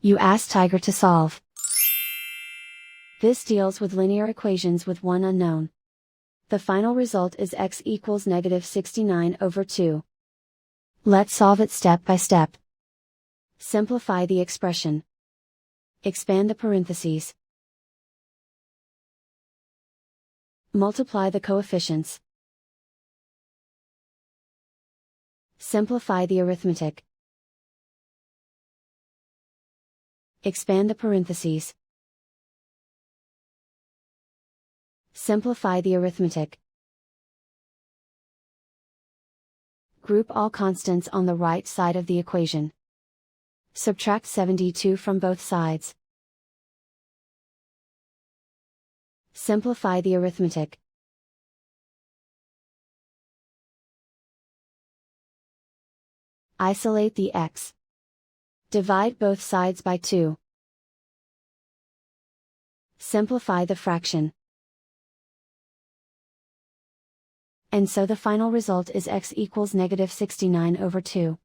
You ask Tiger to solve. This deals with linear equations with one unknown. The final result is x equals -69/2. Let's solve it step by step. Simplify the expression. Expand the parentheses. Multiply the coefficients. Simplify the arithmetic. Expand the parentheses. Simplify the arithmetic. Group all constants on the right side of the equation. Subtract 72 from both sides. Simplify the arithmetic. Isolate the x. Divide both sides by 2. Simplify the fraction. And so the final result is x equals -69/2.